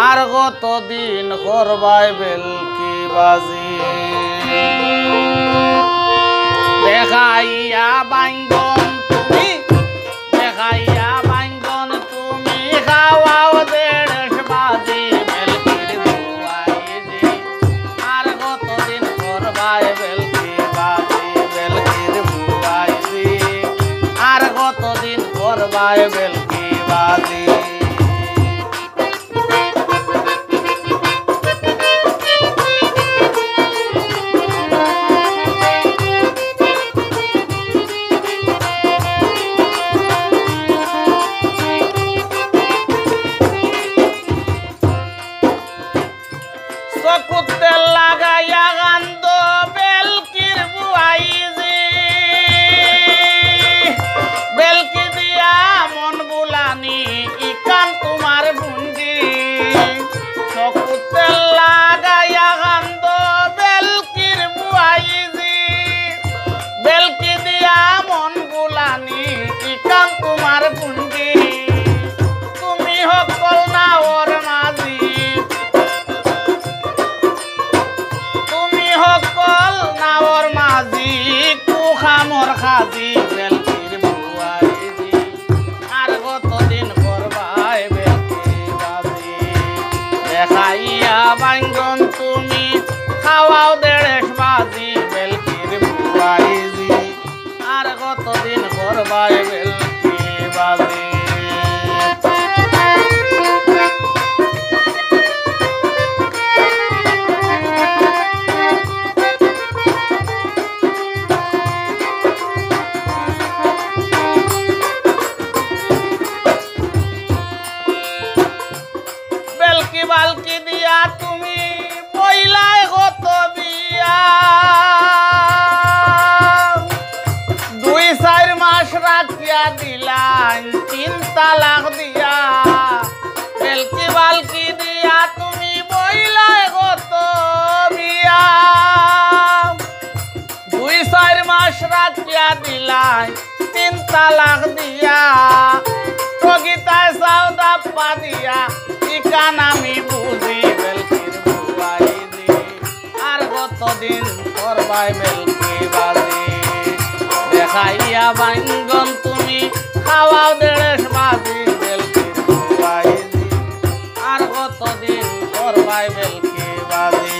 আর কতদিন করবাই বেলকি বাজি দেখাইয়া বাঙ্গন তুমি দেখাইয়া বাঙ্গন তুমি খাওয়াও দেড়শ বাজি বেলকির বুয়াইজি আর কতদিন করবাই বেলকি বাজি বেলকির বুয়াইজি আর কতদিন করবাই বেলকি বাজি চকুতে লাগাইয়া গান্ধ বেলকির বুয়াইজি বেলকি দিয়া মন বুলানি ইকান তোমার বুঞ্জি চকুতে লাগাইয়া গান্ধ বেলকির বুয়াইজি বেলকি দিয়া মন বুলানি ইকান তোমার বুঞ্জি তুমি সকল না ওর মাঝি সকল নাওর মাঝি কুখামর খাজি বেলকির বুয়াইজি আর কতদিন করবাই বেলকি বাজি দেখাইয়া বাঙ্গন তুমি খাওয়াও দেড়শ বাজি বেলকির বুয়াইজি আর কতদিন করবাই বেলকি বাজি বালকি দিয়া তুমি বইলাই কত বিয়া 2-4 মাস রাখিয়া দিলাম 3 তালাক দিয়া বেলকি বালকি দিয়া তুমি বইলাই কত বিয়া 2-4 মাস রাখিয়া দিলাম 3 তালাক দিয়া প্রগিতায় সাউদা পাদিয়া ইকান আমি বুঝি বেলকির বুয়াইজি আর কতদিন করবাই বেলকি বাজি দেখাইয়া বাঙ্গন তুমি খাওয়াও দেড়শ বাজি বেলকির বুয়াইজি আর কতদিন করবাই বেলকি বাজি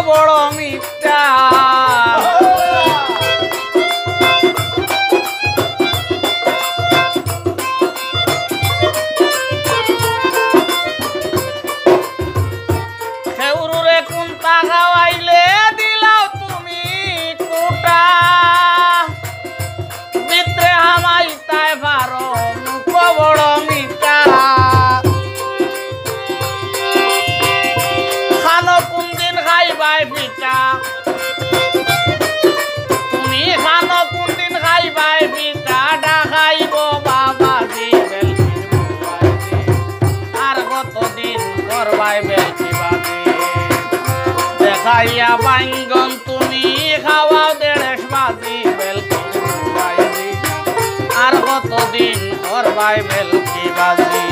বড় মিঠা খেউরুরে কুন্তা খাওয়াইলে দিলাও তুমি কুটা ভিতরে হামাইতাই পারো মুখ বড় মিঠা খানো কোনদিন খাইবাই পিঠা তুমি খানো কোনদিন খাইবাই পিঠা ডাকাইব বাবাজি বেলকির বুয়াইজি আর কতদিন করবাই বেলকি বাজি দেখাইয়া বাঙ্গন তুমি খাওয়াও দেড়শ বাজি বেলকির বুয়াইজি আর কতদিন করবাই বেলকি বাজি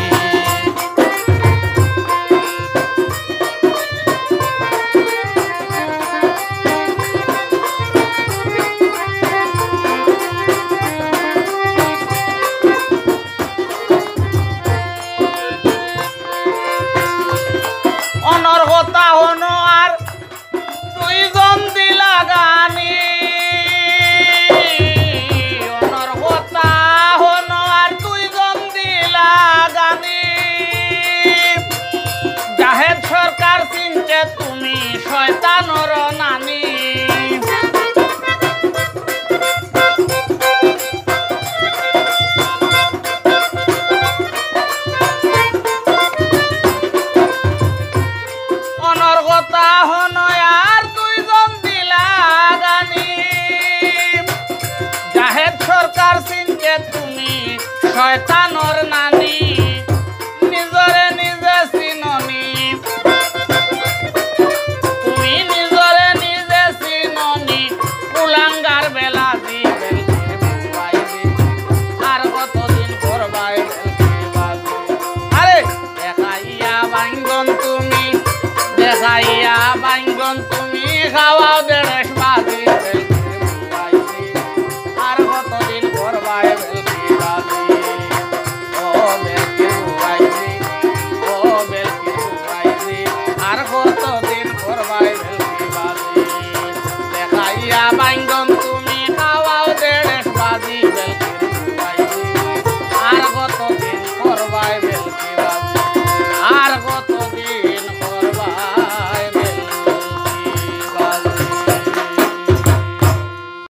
অনর কথা হনো আর 2 জন দিলা গানি অনর কথা হনো আর 2 জন দিলা গানি জাহেদ সরকার চিনতে তুমি শয়তানর নানি আমার কথা হনয় আর দুইজন দিলা গানি জাহেদ সরকার চিনতে তুমি শয়তানর নানি নিজরে নিজে চিননি তুমি নিজরে নিজে চিননি কুলাঙ্গার বেলা দিবেন আর কতদিন করবাই আরে দেখাইয়া বাইঙ্গন তুমি খাওয়াও দেড় বাজি